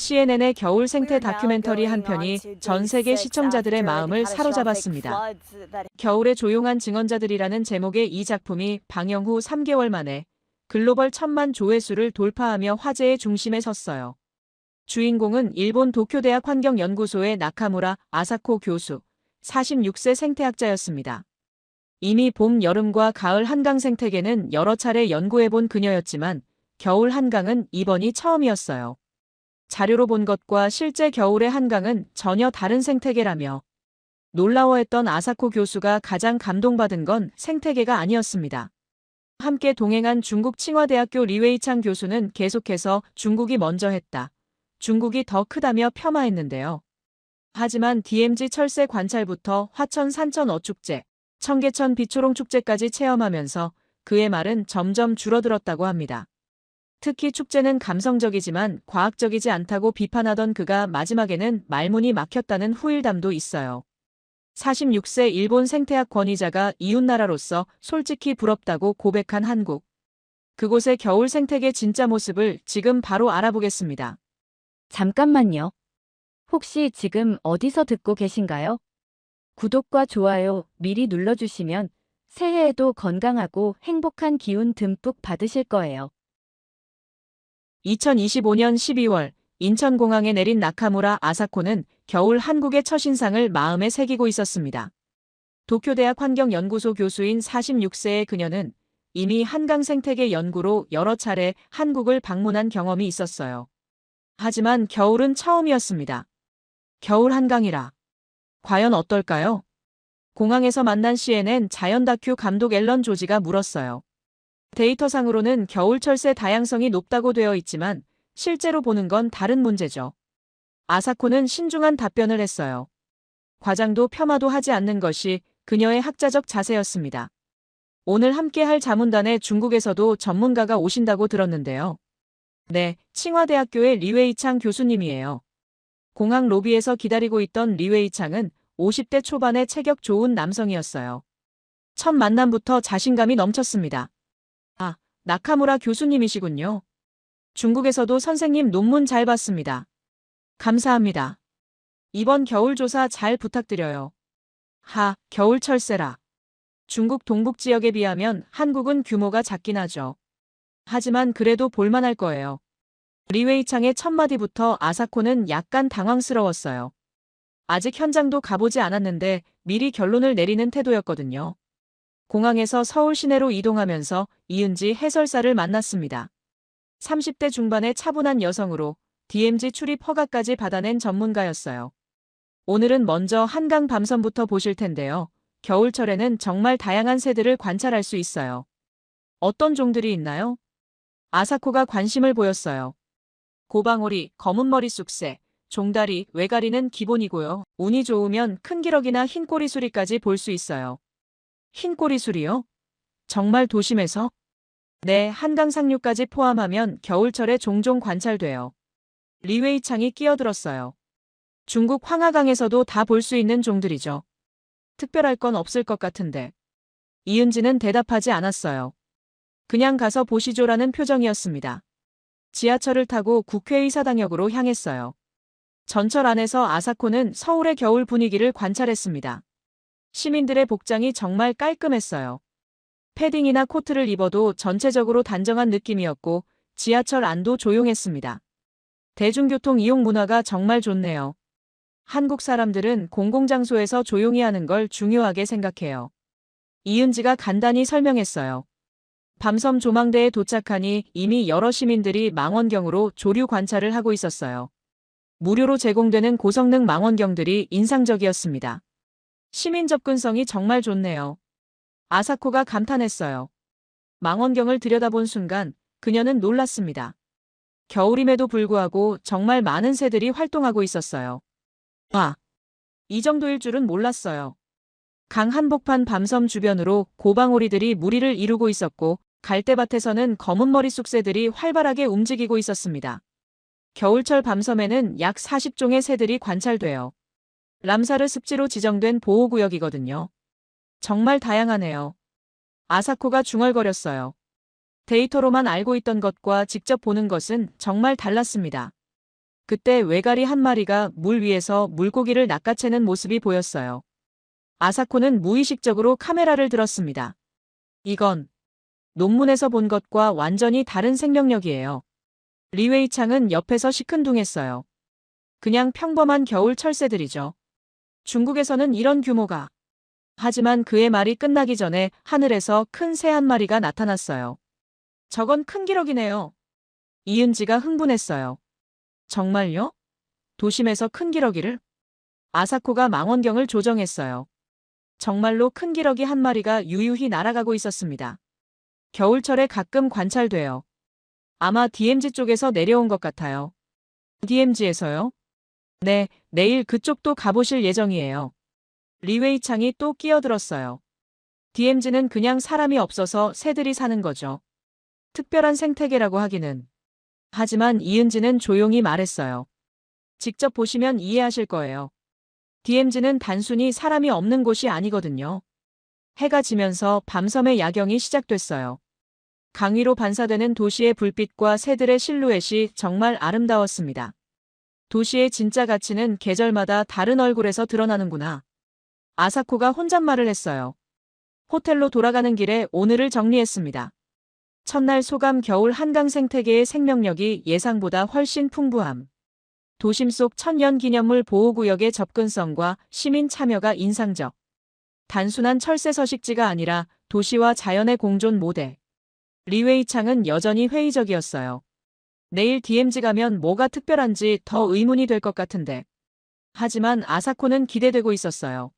CNN의 겨울 생태 다큐멘터리 한 편이 전 세계 시청자들의 마음을 사로잡았습니다. 겨울의 조용한 증언자들이라는 제목의 이 작품이 방영 후 3개월 만에 글로벌 1000만 조회수를 돌파하며 화제의 중심에 섰어요. 주인공은 일본 도쿄대학 환경연구소의 나카무라 아사코 교수, 46세 생태학자였습니다. 이미 봄, 여름과 가을 한강 생태계는 여러 차례 연구해본 그녀였지만 겨울 한강은 이번이 처음이었어요. 자료로 본 것과 실제 겨울의 한강은 전혀 다른 생태계라며 놀라워했던 아사코 교수가 가장 감동받은 건 생태계가 아니었습니다. 함께 동행한 중국 칭화대학교 리웨이창 교수는 계속해서 중국이 먼저 했다. 중국이 더 크다며 폄하했는데요. 하지만 DMZ 철새 관찰부터 화천 산천 어축제, 청계천 비초롱 축제까지 체험하면서 그의 말은 점점 줄어들었다고 합니다. 특히 축제는 감성적이지만 과학적이지 않다고 비판하던 그가 마지막에는 말문이 막혔다는 후일담도 있어요. 46세 일본 생태학 권위자가 이웃나라로서 솔직히 부럽다고 고백한 한국. 그곳의 겨울 생태계 진짜 모습을 지금 바로 알아보겠습니다. 잠깐만요. 혹시 지금 어디서 듣고 계신가요? 구독과 좋아요 미리 눌러주시면 새해에도 건강하고 행복한 기운 듬뿍 받으실 거예요. 2025년 12월 인천공항에 내린 나카무라 아사코는 겨울 한국의 첫인상을 마음에 새기고 있었습니다. 도쿄대학 환경연구소 교수인 46세의 그녀는 이미 한강 생태계 연구로 여러 차례 한국을 방문한 경험이 있었어요. 하지만 겨울은 처음이었습니다. 겨울 한강이라. 과연 어떨까요? 공항에서 만난 CNN 자연 다큐 감독 앨런 조지가 물었어요. 데이터상으로는 겨울철새 다양성이 높다고 되어 있지만 실제로 보는 건 다른 문제죠. 아사코는 신중한 답변을 했어요. 과장도 폄하도 하지 않는 것이 그녀의 학자적 자세였습니다. 오늘 함께할 자문단에 중국에서도 전문가가 오신다고 들었는데요. 네, 칭화대학교의 리웨이창 교수님이에요. 공항 로비에서 기다리고 있던 리웨이창은 50대 초반의 체격 좋은 남성이었어요. 첫 만남부터 자신감이 넘쳤습니다. 아, 나카무라 교수님이시군요. 중국에서도 선생님 논문 잘 봤습니다. 감사합니다. 이번 겨울 조사 잘 부탁드려요. 겨울 철새라. 중국 동북 지역에 비하면 한국은 규모가 작긴 하죠. 하지만 그래도 볼만할 거예요. 리웨이창의 첫 마디부터 아사코는 약간 당황스러웠어요. 아직 현장도 가보지 않았는데 미리 결론을 내리는 태도였거든요. 공항에서 서울 시내로 이동하면서 이은지 해설사를 만났습니다. 30대 중반의 차분한 여성으로 DMZ 출입 허가까지 받아낸 전문가였어요. 오늘은 먼저 한강 밤섬부터 보실 텐데요. 겨울철에는 정말 다양한 새들을 관찰할 수 있어요. 어떤 종들이 있나요? 아사코가 관심을 보였어요. 고방오리, 검은머리 쑥새, 종다리, 외가리는 기본이고요. 운이 좋으면 큰 기러기나 흰꼬리수리까지 볼 수 있어요. 흰꼬리수리요? 정말 도심에서? 네, 한강 상류까지 포함하면 겨울철에 종종 관찰돼요. 리웨이창이 끼어들었어요. 중국 황하강에서도 다 볼 수 있는 종들이죠. 특별할 건 없을 것 같은데. 이은지는 대답하지 않았어요. 그냥 가서 보시죠라는 표정이었습니다. 지하철을 타고 국회의사당역으로 향했어요. 전철 안에서 아사코는 서울의 겨울 분위기를 관찰했습니다. 시민들의 복장이 정말 깔끔했어요. 패딩이나 코트를 입어도 전체적으로 단정한 느낌이었고 지하철 안도 조용했습니다. 대중교통 이용 문화가 정말 좋네요. 한국 사람들은 공공장소에서 조용히 하는 걸 중요하게 생각해요. 이은지가 간단히 설명했어요. 밤섬 조망대에 도착하니 이미 여러 시민들이 망원경으로 조류 관찰을 하고 있었어요. 무료로 제공되는 고성능 망원경들이 인상적이었습니다. 시민 접근성이 정말 좋네요. 아사코가 감탄했어요. 망원경을 들여다본 순간 그녀는 놀랐습니다. 겨울임에도 불구하고 정말 많은 새들이 활동하고 있었어요. 이 정도일 줄은 몰랐어요. 강 한복판 밤섬 주변으로 고방오리들이 무리를 이루고 있었고 갈대밭에서는 검은머리 쑥새들이 활발하게 움직이고 있었습니다. 겨울철 밤섬에는 약 40종의 새들이 관찰돼요. 람사르 습지로 지정된 보호구역이거든요. 정말 다양하네요. 아사코가 중얼거렸어요. 데이터로만 알고 있던 것과 직접 보는 것은 정말 달랐습니다. 그때 외가리 한 마리가 물 위에서 물고기를 낚아채는 모습이 보였어요. 아사코는 무의식적으로 카메라를 들었습니다. 이건 논문에서 본 것과 완전히 다른 생명력이에요. 리웨이 창은 옆에서 시큰둥했어요. 그냥 평범한 겨울 철새들이죠. 중국에서는 이런 규모가. 하지만 그의 말이 끝나기 전에 하늘에서 큰 새 한 마리가 나타났어요. 저건 큰 기러기네요. 이은지가 흥분했어요. 정말요? 도심에서 큰 기러기를? 아사코가 망원경을 조정했어요. 정말로 큰 기러기 한 마리가 유유히 날아가고 있었습니다. 겨울철에 가끔 관찰돼요. 아마 DMZ 쪽에서 내려온 것 같아요. DMZ에서요? 네, 내일 그쪽도 가보실 예정이에요. 리웨이 창이 또 끼어들었어요. DMZ는 그냥 사람이 없어서 새들이 사는 거죠. 특별한 생태계라고 하기는. 하지만 이은지는 조용히 말했어요. 직접 보시면 이해하실 거예요. DMZ는 단순히 사람이 없는 곳이 아니거든요. 해가 지면서 밤섬의 야경이 시작됐어요. 강 위로 반사되는 도시의 불빛과 새들의 실루엣이 정말 아름다웠습니다. 도시의 진짜 가치는 계절마다 다른 얼굴에서 드러나는구나. 아사코가 혼잣말을 했어요. 호텔로 돌아가는 길에 오늘을 정리했습니다. 첫날 소감 겨울 한강 생태계의 생명력이 예상보다 훨씬 풍부함. 도심 속 천년기념물 보호구역의 접근성과 시민 참여가 인상적. 단순한 철새 서식지가 아니라 도시와 자연의 공존 모델. 리웨이 창은 여전히 회의적이었어요. 내일 DMZ 가면 뭐가 특별한지 더 의문이 될 것 같은데. 하지만 아사코는 기대되고 있었어요.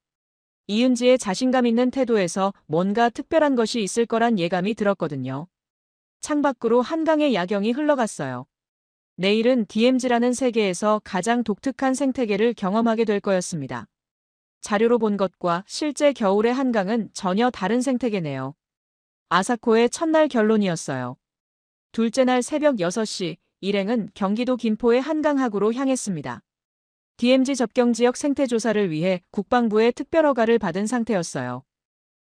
이은지의 자신감 있는 태도에서 뭔가 특별한 것이 있을 거란 예감이 들었거든요. 창밖으로 한강의 야경이 흘러갔어요. 내일은 DMZ라는 세계에서 가장 독특한 생태계를 경험하게 될 거였습니다. 자료로 본 것과 실제 겨울의 한강은 전혀 다른 생태계네요. 아사코의 첫날 결론이었어요. 둘째 날 새벽 6시, 일행은 경기도 김포의 한강하구로 향했습니다. DMZ 접경지역 생태조사를 위해 국방부의 특별허가를 받은 상태였어요.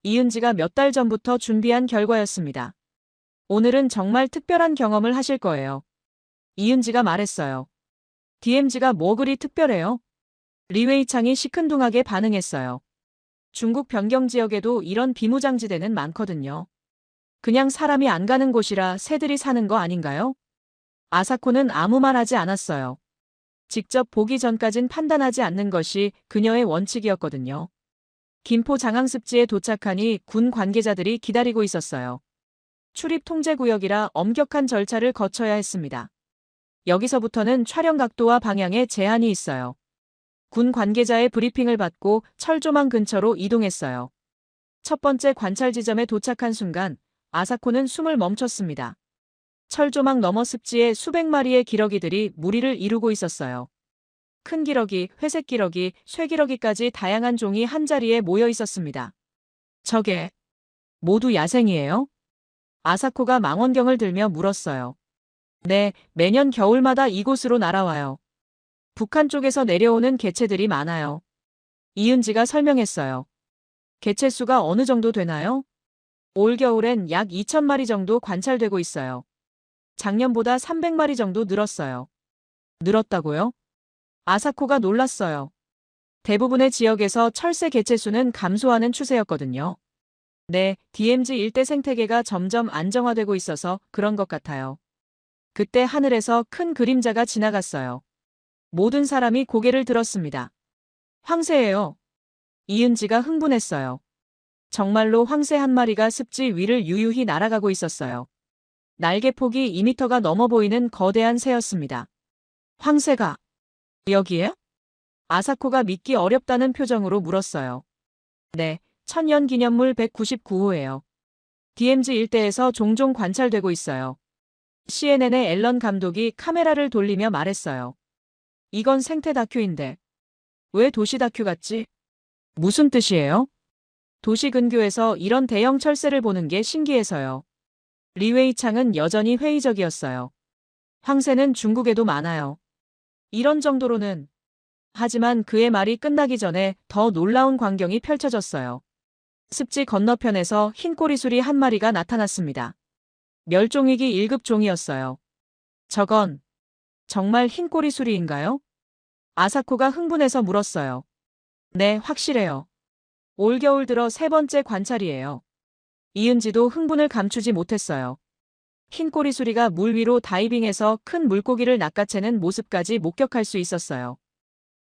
이은지가 몇 달 전부터 준비한 결과였습니다. 오늘은 정말 특별한 경험을 하실 거예요. 이은지가 말했어요. DMZ가 뭐 그리 특별해요? 리웨이 창이 시큰둥하게 반응했어요. 중국 변경 지역에도 이런 비무장지대는 많거든요. 그냥 사람이 안 가는 곳이라 새들이 사는 거 아닌가요? 아사코는 아무 말 하지 않았어요. 직접 보기 전까진 판단하지 않는 것이 그녀의 원칙이었거든요. 김포 장항습지에 도착하니 군 관계자들이 기다리고 있었어요. 출입 통제구역이라 엄격한 절차를 거쳐야 했습니다. 여기서부터는 촬영 각도와 방향에 제한이 있어요. 군 관계자의 브리핑을 받고 철조망 근처로 이동했어요. 첫 번째 관찰 지점에 도착한 순간 아사코는 숨을 멈췄습니다. 철조망 너머 습지에 수백 마리의 기러기들이 무리를 이루고 있었어요. 큰 기러기, 회색 기러기, 쇠기러기까지 다양한 종이 한자리에 모여 있었습니다. 저게 모두 야생이에요? 아사코가 망원경을 들며 물었어요. 네, 매년 겨울마다 이곳으로 날아와요. 북한 쪽에서 내려오는 개체들이 많아요. 이은지가 설명했어요. 개체 수가 어느 정도 되나요? 올겨울엔 약 2,000마리 정도 관찰되고 있어요. 작년보다 300마리 정도 늘었어요. 늘었다고요? 아사코가 놀랐어요. 대부분의 지역에서 철새 개체 수는 감소하는 추세였거든요. 네, DMZ 일대 생태계가 점점 안정화되고 있어서 그런 것 같아요. 그때 하늘에서 큰 그림자가 지나갔어요. 모든 사람이 고개를 들었습니다. 황새예요. 이은지가 흥분했어요. 정말로 황새 한 마리가 습지 위를 유유히 날아가고 있었어요. 날개폭이 2m가 넘어 보이는 거대한 새였습니다. 황새가 여기에? 아사코가 믿기 어렵다는 표정으로 물었어요. 네, 천년기념물 199호예요. DMZ 일대에서 종종 관찰되고 있어요. CNN의 앨런 감독이 카메라를 돌리며 말했어요. 이건 생태 다큐인데 왜 도시 다큐 같지? 무슨 뜻이에요? 도시 근교에서 이런 대형 철새를 보는 게 신기해서요. 리웨이 창은 여전히 회의적이었어요. 황새는 중국에도 많아요. 이런 정도로는. 하지만 그의 말이 끝나기 전에 더 놀라운 광경이 펼쳐졌어요. 습지 건너편에서 흰 꼬리수리 한 마리가 나타났습니다. 멸종위기 1급 종이었어요. 저건 정말 흰꼬리 수리인가요? 아사코가 흥분해서 물었어요. 네, 확실해요. 올겨울 들어 세 번째 관찰이에요. 이은지도 흥분을 감추지 못했어요. 흰꼬리 수리가 물 위로 다이빙해서 큰 물고기를 낚아채는 모습까지 목격할 수 있었어요.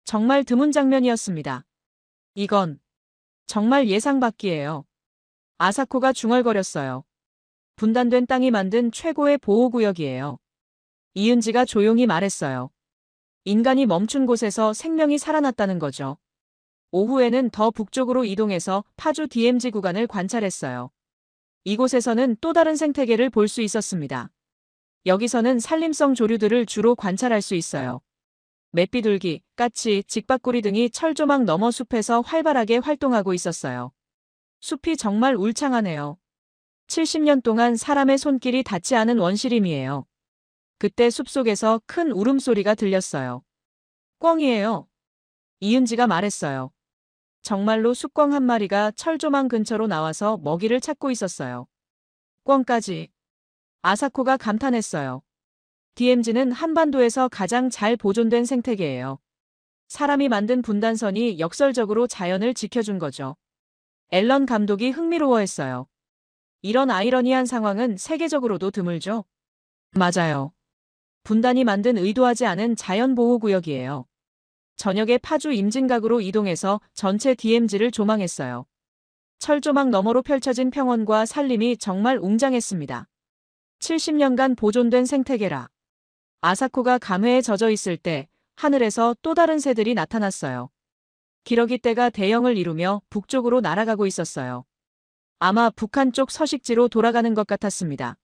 정말 드문 장면이었습니다. 이건 정말 예상 밖이에요. 아사코가 중얼거렸어요. 분단된 땅이 만든 최고의 보호구역이에요. 이은지가 조용히 말했어요. 인간이 멈춘 곳에서 생명이 살아났다는 거죠. 오후에는 더 북쪽으로 이동해서 파주 DMZ 구간을 관찰했어요. 이곳에서는 또 다른 생태계를 볼 수 있었습니다. 여기서는 산림성 조류들을 주로 관찰할 수 있어요. 맷비둘기, 까치, 직박구리 등이 철조망 너머 숲에서 활발하게 활동하고 있었어요. 숲이 정말 울창하네요. 70년 동안 사람의 손길이 닿지 않은 원시림이에요. 그때 숲속에서 큰 울음소리가 들렸어요. 꿩이에요. 이은지가 말했어요. 정말로 숲꿩 한 마리가 철조망 근처로 나와서 먹이를 찾고 있었어요. 꿩까지. 아사코가 감탄했어요. DMZ는 한반도에서 가장 잘 보존된 생태계예요. 사람이 만든 분단선이 역설적으로 자연을 지켜준 거죠. 앨런 감독이 흥미로워했어요. 이런 아이러니한 상황은 세계적으로도 드물죠? 맞아요. 분단이 만든 의도하지 않은 자연보호구역이에요. 저녁에 파주 임진각으로 이동해서 전체 DMZ를 조망했어요. 철조망 너머로 펼쳐진 평원과 산림이 정말 웅장했습니다. 70년간 보존된 생태계라. 아사코가 감회에 젖어 있을 때 하늘에서 또 다른 새들이 나타났어요. 기러기떼가 대형을 이루며 북쪽으로 날아가고 있었어요. 아마 북한 쪽 서식지로 돌아가는 것 같았습니다.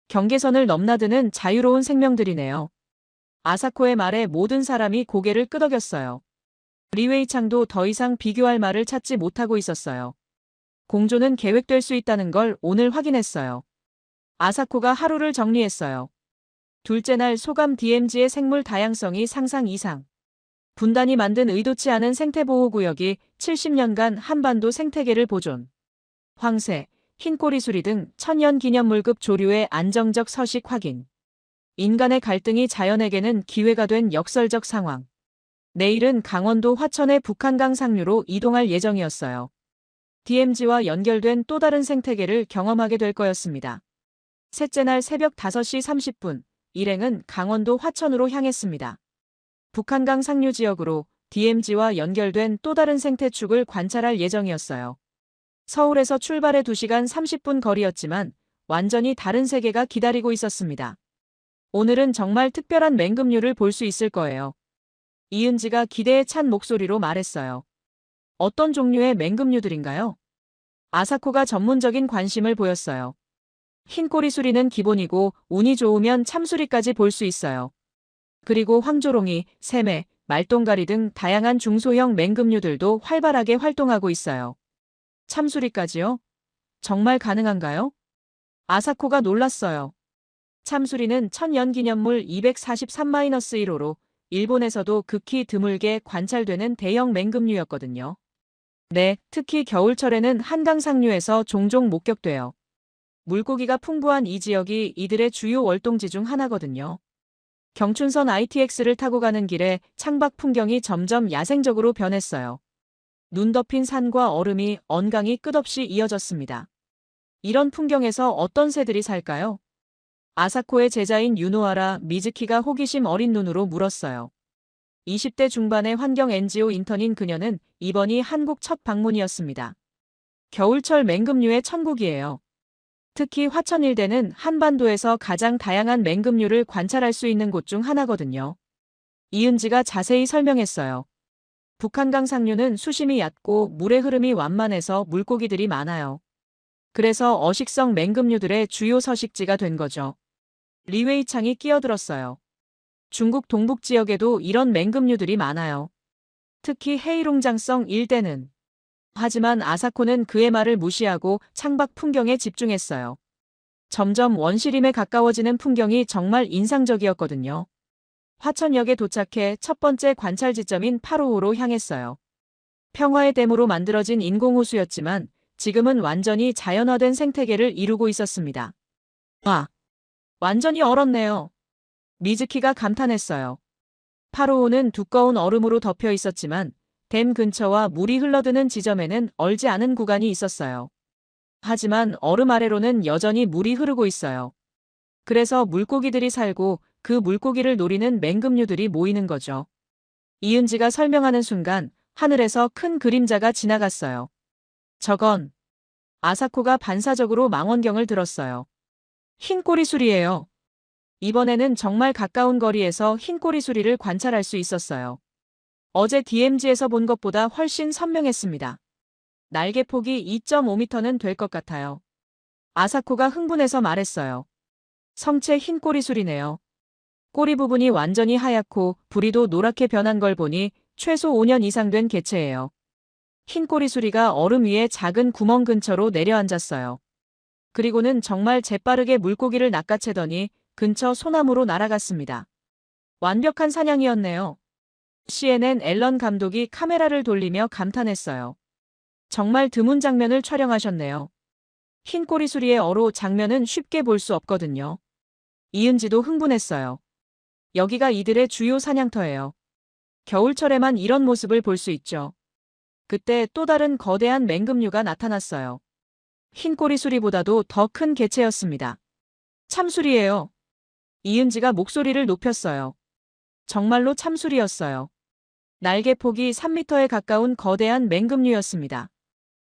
경계선을 넘나드는 자유로운 생명들이네요. 아사코의 말에 모든 사람이 고개를 끄덕였어요. 리웨이 창도 더 이상 비교할 말을 찾지 못하고 있었어요. 공조는 계획될 수 있다는 걸 오늘 확인했어요. 아사코가 하루를 정리했어요. 둘째 날 소감 DMZ의 생물 다양성이 상상 이상. 분단이 만든 의도치 않은 생태보호구역이 70년간 한반도 생태계를 보존. 황새, 흰꼬리 수리 등 천년기념물급 조류의 안정적 서식 확인. 인간의 갈등이 자연에게는 기회가 된 역설적 상황. 내일은 강원도 화천의 북한강 상류로 이동할 예정이었어요. DMZ와 연결된 또 다른 생태계를 경험하게 될 거였습니다. 셋째 날 새벽 5시 30분, 일행은 강원도 화천으로 향했습니다. 북한강 상류 지역으로 DMZ와 연결된 또 다른 생태축을 관찰할 예정이었어요. 서울에서 출발해 2시간 30분 거리였지만 완전히 다른 세계가 기다리고 있었습니다. 오늘은 정말 특별한 맹금류를 볼 수 있을 거예요. 이은지가 기대에 찬 목소리로 말했어요. 어떤 종류의 맹금류들인가요? 아사코가 전문적인 관심을 보였어요. 흰꼬리 수리는 기본이고 운이 좋으면 참수리까지 볼 수 있어요. 그리고 황조롱이, 새매, 말똥가리 등 다양한 중소형 맹금류들도 활발하게 활동하고 있어요. 참수리까지요? 정말 가능한가요? 아사코가 놀랐어요. 참수리는 천연기념물 243-1호로 일본에서도 극히 드물게 관찰되는 대형 맹금류였거든요. 네, 특히 겨울철에는 한강 상류에서 종종 목격돼요. 물고기가 풍부한 이 지역이 이들의 주요 월동지 중 하나거든요. 경춘선 ITX를 타고 가는 길에 창밖 풍경이 점점 야생적으로 변했어요. 눈 덮인 산과 얼음이 언강이 끝없이 이어졌습니다. 이런 풍경에서 어떤 새들이 살까요? 아사코의 제자인 유노하라 미즈키가 호기심 어린 눈으로 물었어요. 20대 중반의 환경 NGO 인턴인 그녀는 이번이 한국 첫 방문이었습니다. 겨울철 맹금류의 천국이에요. 특히 화천 일대는 한반도에서 가장 다양한 맹금류를 관찰할 수 있는 곳 중 하나거든요. 이은지가 자세히 설명했어요. 북한강 상류는 수심이 얕고 물의 흐름이 완만해서 물고기들이 많아요. 그래서 어식성 맹금류들의 주요 서식지가 된 거죠. 리웨이 창이 끼어들었어요. 중국 동북 지역에도 이런 맹금류들이 많아요. 특히 헤이롱장성 일대는. 하지만 아사코는 그의 말을 무시하고 창밖 풍경에 집중했어요. 점점 원시림에 가까워지는 풍경이 정말 인상적이었거든요. 화천역에 도착해 첫 번째 관찰 지점인 8호호로 향했어요. 평화의 댐으로 만들어진 인공호수였지만 지금은 완전히 자연화된 생태계를 이루고 있었습니다. 와, 완전히 얼었네요. 미즈키가 감탄했어요. 파로우는 두꺼운 얼음으로 덮여 있었지만 댐 근처와 물이 흘러드는 지점에는 얼지 않은 구간이 있었어요. 하지만 얼음 아래로는 여전히 물이 흐르고 있어요. 그래서 물고기들이 살고 그 물고기를 노리는 맹금류들이 모이는 거죠. 이은지가 설명하는 순간 하늘에서 큰 그림자가 지나갔어요. 저건 아사코가 반사적으로 망원경을 들었어요. 흰 꼬리수리예요. 이번에는 정말 가까운 거리에서 흰 꼬리수리를 관찰할 수 있었어요. 어제 DMZ에서 본 것보다 훨씬 선명했습니다. 날개 폭이 2.5m는 될 것 같아요. 아사코가 흥분해서 말했어요. 성체 흰 꼬리수리네요. 꼬리 부분이 완전히 하얗고 부리도 노랗게 변한 걸 보니 최소 5년 이상 된 개체예요. 흰 꼬리수리가 얼음 위에 작은 구멍 근처로 내려앉았어요. 그리고는 정말 재빠르게 물고기를 낚아채더니 근처 소나무로 날아갔습니다. 완벽한 사냥이었네요. CNN 앨런 감독이 카메라를 돌리며 감탄했어요. 정말 드문 장면을 촬영하셨네요. 흰 꼬리수리의 어로 장면은 쉽게 볼 수 없거든요. 이은지도 흥분했어요. 여기가 이들의 주요 사냥터예요. 겨울철에만 이런 모습을 볼 수 있죠. 그때 또 다른 거대한 맹금류가 나타났어요. 흰 꼬리수리보다도 더 큰 개체였습니다. 참수리예요. 이은지가 목소리를 높였어요. 정말로 참수리였어요. 날개 폭이 3m에 가까운 거대한 맹금류였습니다.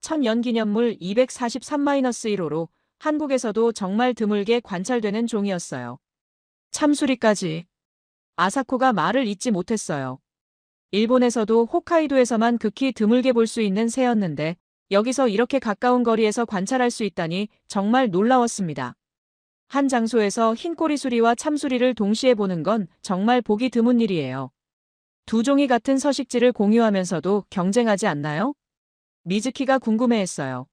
천연기념물 243-1호로 한국에서도 정말 드물게 관찰되는 종이었어요. 참수리까지. 아사코가 말을 잇지 못했어요. 일본에서도 홋카이도에서만 극히 드물게 볼 수 있는 새였는데 여기서 이렇게 가까운 거리에서 관찰할 수 있다니 정말 놀라웠습니다. 한 장소에서 흰 꼬리수리와 참수리를 동시에 보는 건 정말 보기 드문 일이에요. 두 종이 같은 서식지를 공유하면서도 경쟁하지 않나요? 미즈키가 궁금해했어요.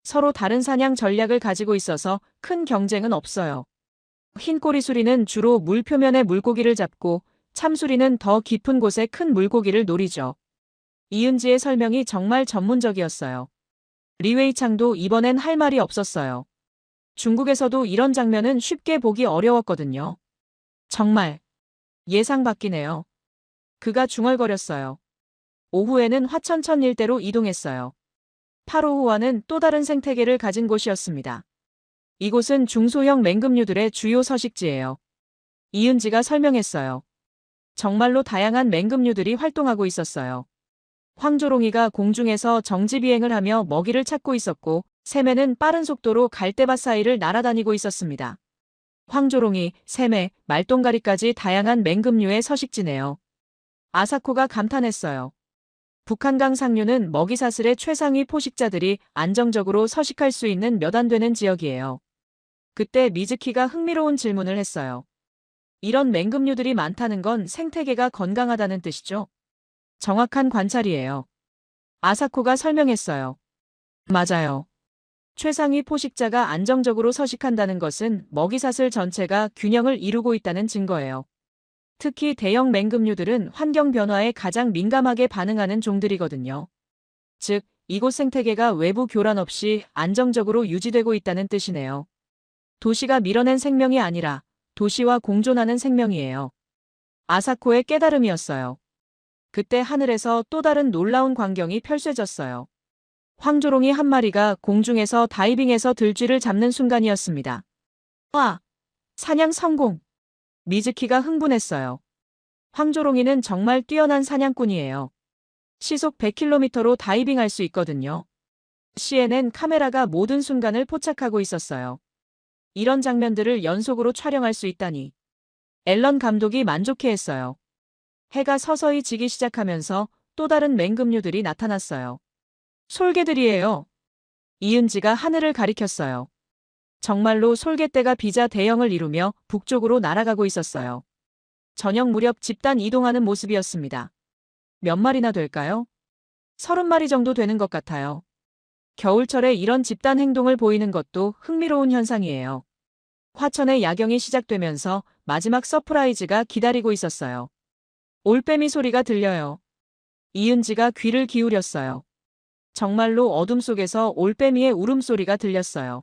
서로 다른 사냥 전략을 가지고 있어서 큰 경쟁은 없어요. 흰 꼬리수리는 주로 물 표면의 물고기를 잡고 참수리는 더 깊은 곳의 큰 물고기를 노리죠. 이은지의 설명이 정말 전문적이었어요. 리웨이창도 이번엔 할 말이 없었어요. 중국에서도 이런 장면은 쉽게 보기 어려웠거든요. 정말 예상 밖이네요. 그가 중얼거렸어요. 오후에는 화천천 일대로 이동했어요. 파로우와는 또 다른 생태계를 가진 곳이었습니다. 이곳은 중소형 맹금류들의 주요 서식지예요. 이은지가 설명했어요. 정말로 다양한 맹금류들이 활동하고 있었어요. 황조롱이가 공중에서 정지비행을 하며 먹이를 찾고 있었고 새매는 빠른 속도로 갈대밭 사이를 날아다니고 있었습니다. 황조롱이, 새매, 말똥가리까지 다양한 맹금류의 서식지네요. 아사코가 감탄했어요. 북한강 상류는 먹이사슬의 최상위 포식자들이 안정적으로 서식할 수 있는 몇 안 되는 지역이에요. 그때 미즈키가 흥미로운 질문을 했어요. 이런 맹금류들이 많다는 건 생태계가 건강하다는 뜻이죠? 정확한 관찰이에요. 아사코가 설명했어요. 맞아요. 최상위 포식자가 안정적으로 서식한다는 것은 먹이사슬 전체가 균형을 이루고 있다는 증거예요. 특히 대형 맹금류들은 환경 변화에 가장 민감하게 반응하는 종들이거든요. 즉, 이곳 생태계가 외부 교란 없이 안정적으로 유지되고 있다는 뜻이네요. 도시가 밀어낸 생명이 아니라 도시와 공존하는 생명이에요. 아사코의 깨달음이었어요. 그때 하늘에서 또 다른 놀라운 광경이 펼쳐졌어요. 황조롱이 한 마리가 공중에서 다이빙해서 들쥐를 잡는 순간이었습니다. 와! 사냥 성공! 미즈키가 흥분했어요. 황조롱이는 정말 뛰어난 사냥꾼이에요. 시속 100km로 다이빙할 수 있거든요. CNN 카메라가 모든 순간을 포착하고 있었어요. 이런 장면들을 연속으로 촬영할 수 있다니. 앨런 감독이 만족해했어요. 해가 서서히 지기 시작하면서 또 다른 맹금류들이 나타났어요. 솔개들이에요. 이은지가 하늘을 가리켰어요. 정말로 솔개떼가 비자 대형을 이루며 북쪽으로 날아가고 있었어요. 저녁 무렵 집단 이동하는 모습이었습니다. 몇 마리나 될까요? 30마리 정도 되는 것 같아요. 겨울철에 이런 집단 행동을 보이는 것도 흥미로운 현상이에요. 화천의 야경이 시작되면서 마지막 서프라이즈가 기다리고 있었어요. 올빼미 소리가 들려요. 이은지가 귀를 기울였어요. 정말로 어둠 속에서 올빼미의 울음소리가 들렸어요.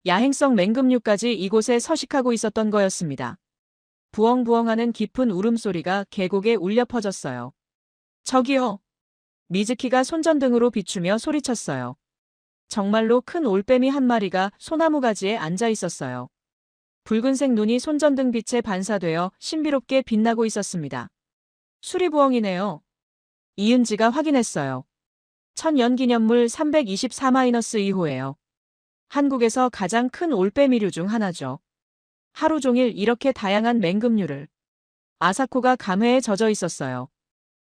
야행성 맹금류까지 이곳에 서식하고 있었던 거였습니다. 부엉부엉하는 깊은 울음소리가 계곡에 울려 퍼졌어요. 저기요! 미즈키가 손전등으로 비추며 소리쳤어요. 정말로 큰 올빼미 한 마리가 소나무 가지에 앉아 있었어요. 붉은색 눈이 손전등 빛에 반사되어 신비롭게 빛나고 있었습니다. 수리부엉이네요. 이은지가 확인했어요. 천연기념물 324-2호예요. 한국에서 가장 큰 올빼미류 중 하나죠. 하루 종일 이렇게 다양한 맹금류를. 아사코가 감회에 젖어 있었어요.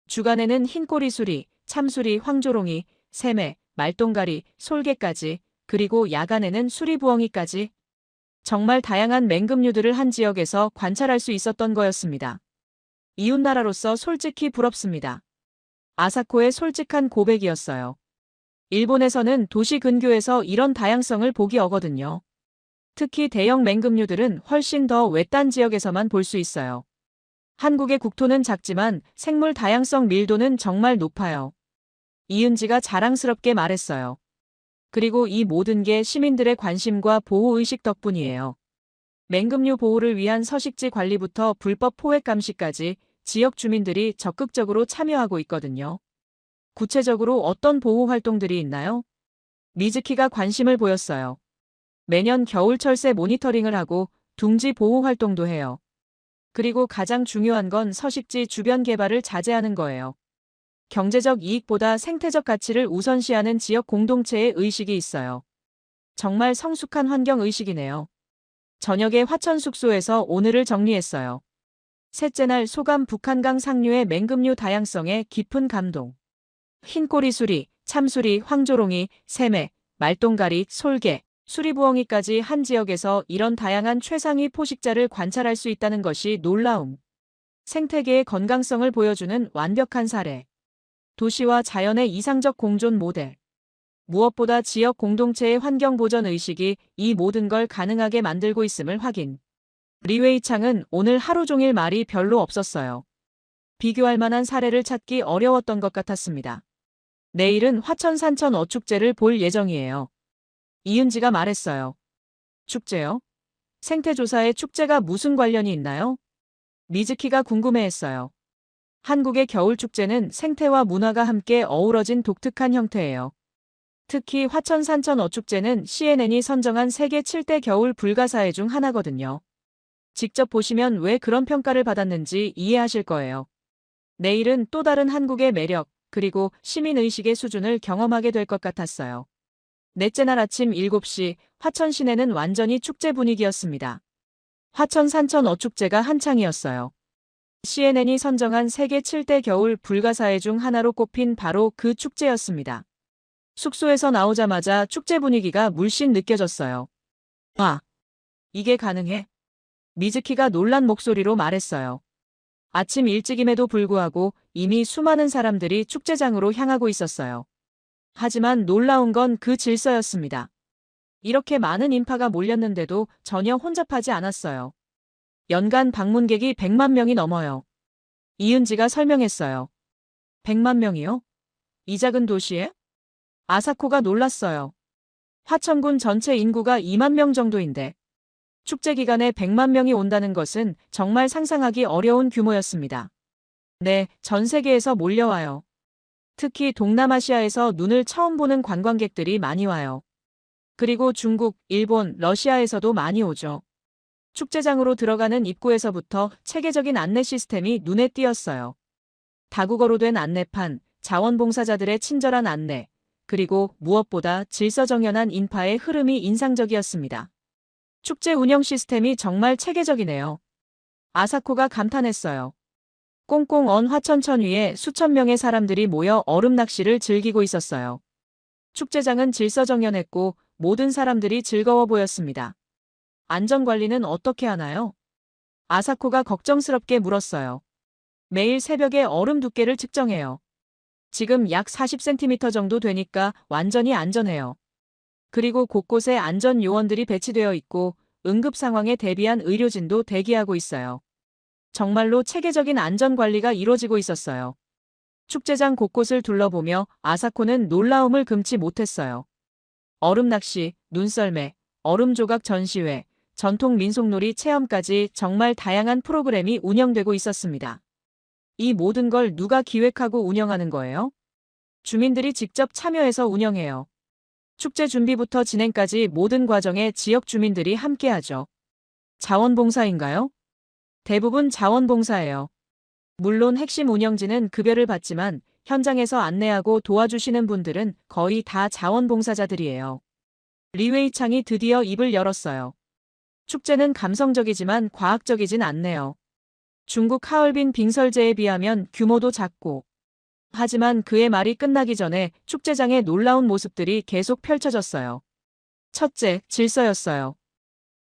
주간에는 흰꼬리 수리, 참수리, 황조롱이, 새매, 말똥가리, 솔개까지, 그리고 야간에는 수리부엉이까지. 정말 다양한 맹금류들을 한 지역에서 관찰할 수 있었던 거였습니다. 이웃나라로서 솔직히 부럽습니다. 아사코의 솔직한 고백이었어요. 일본에서는 도시 근교에서 이런 다양성을 보기 어거든요. 특히 대형 맹금류들은 훨씬 더 외딴 지역에서만 볼 수 있어요. 한국의 국토는 작지만 생물 다양성 밀도는 정말 높아요. 이은지가 자랑스럽게 말했어요. 그리고 이 모든 게 시민들의 관심과 보호의식 덕분이에요. 맹금류 보호를 위한 서식지 관리부터 불법 포획 감시까지 지역 주민들이 적극적으로 참여하고 있거든요. 구체적으로 어떤 보호 활동들이 있나요? 미즈키가 관심을 보였어요. 매년 겨울철새 모니터링을 하고 둥지 보호 활동도 해요. 그리고 가장 중요한 건 서식지 주변 개발을 자제하는 거예요. 경제적 이익보다 생태적 가치를 우선시하는 지역 공동체의 의식이 있어요. 정말 성숙한 환경 의식이네요. 저녁에 화천 숙소에서 오늘을 정리했어요. 셋째 날 소감 북한강 상류의 맹금류 다양성에 깊은 감동. 흰꼬리 수리, 참수리, 황조롱이, 새매, 말똥가리, 솔개, 수리부엉이까지 한 지역에서 이런 다양한 최상위 포식자를 관찰할 수 있다는 것이 놀라움. 생태계의 건강성을 보여주는 완벽한 사례. 도시와 자연의 이상적 공존 모델. 무엇보다 지역 공동체의 환경 보전 의식이 이 모든 걸 가능하게 만들고 있음을 확인. 리웨이 창은 오늘 하루 종일 말이 별로 없었어요. 비교할 만한 사례를 찾기 어려웠던 것 같았습니다. 내일은 화천 산천 어축제를 볼 예정이에요. 이은지가 말했어요. 축제요? 생태조사에 축제가 무슨 관련이 있나요? 미즈키가 궁금해했어요. 한국의 겨울축제는 생태와 문화가 함께 어우러진 독특한 형태예요. 특히 화천 산천 어축제는 CNN이 선정한 세계 7대 겨울 불가사의 중 하나거든요. 직접 보시면 왜 그런 평가를 받았는지 이해하실 거예요. 내일은 또 다른 한국의 매력, 그리고 시민의식의 수준을 경험하게 될 것 같았어요. 넷째 날 아침 7시 화천 시내는 완전히 축제 분위기였습니다. 화천 산천 어축제가 한창이었어요. CNN이 선정한 세계 7대 겨울 불가사의 중 하나로 꼽힌 바로 그 축제였습니다. 숙소에서 나오자마자 축제 분위기가 물씬 느껴졌어요. 와, 이게 가능해? 미즈키가 놀란 목소리로 말했어요. 아침 일찍임에도 불구하고 이미 수많은 사람들이 축제장으로 향하고 있었어요. 하지만 놀라운 건 그 질서였습니다. 이렇게 많은 인파가 몰렸는데도 전혀 혼잡하지 않았어요. 연간 방문객이 100만 명이 넘어요. 이은지가 설명했어요. 100만 명이요? 이 작은 도시에? 아사코가 놀랐어요. 화천군 전체 인구가 2만 명 정도인데 축제 기간에 100만 명이 온다는 것은 정말 상상하기 어려운 규모였습니다. 네, 전 세계에서 몰려와요. 특히 동남아시아에서 눈을 처음 보는 관광객들이 많이 와요. 그리고 중국, 일본, 러시아에서도 많이 오죠. 축제장으로 들어가는 입구에서부터 체계적인 안내 시스템이 눈에 띄었어요. 다국어로 된 안내판, 자원봉사자들의 친절한 안내, 그리고 무엇보다 질서정연한 인파의 흐름이 인상적이었습니다. 축제 운영 시스템이 정말 체계적이네요. 아사코가 감탄했어요. 꽁꽁 언 화천천 위에 수천 명의 사람들이 모여 얼음 낚시를 즐기고 있었어요. 축제장은 질서정연했고 모든 사람들이 즐거워 보였습니다. 안전관리는 어떻게 하나요? 아사코가 걱정스럽게 물었어요. 매일 새벽에 얼음 두께를 측정해요. 지금 약 40cm 정도 되니까 완전히 안전해요. 그리고 곳곳에 안전 요원들이 배치되어 있고 응급 상황에 대비한 의료진도 대기하고 있어요. 정말로 체계적인 안전관리가 이루어지고 있었어요. 축제장 곳곳을 둘러보며 아사코는 놀라움을 금치 못했어요. 얼음 낚시, 눈썰매, 얼음 조각 전시회, 전통 민속놀이 체험까지 정말 다양한 프로그램이 운영되고 있었습니다. 이 모든 걸 누가 기획하고 운영하는 거예요? 주민들이 직접 참여해서 운영해요. 축제 준비부터 진행까지 모든 과정에 지역 주민들이 함께하죠. 자원봉사인가요? 대부분 자원봉사예요. 물론 핵심 운영진은 급여를 받지만 현장에서 안내하고 도와주시는 분들은 거의 다 자원봉사자들이에요. 리웨이 창이 드디어 입을 열었어요. 축제는 감성적이지만 과학적이진 않네요. 중국 하얼빈 빙설제에 비하면 규모도 작고, 하지만 그의 말이 끝나기 전에 축제장의 놀라운 모습들이 계속 펼쳐졌어요. 첫째, 질서였어요.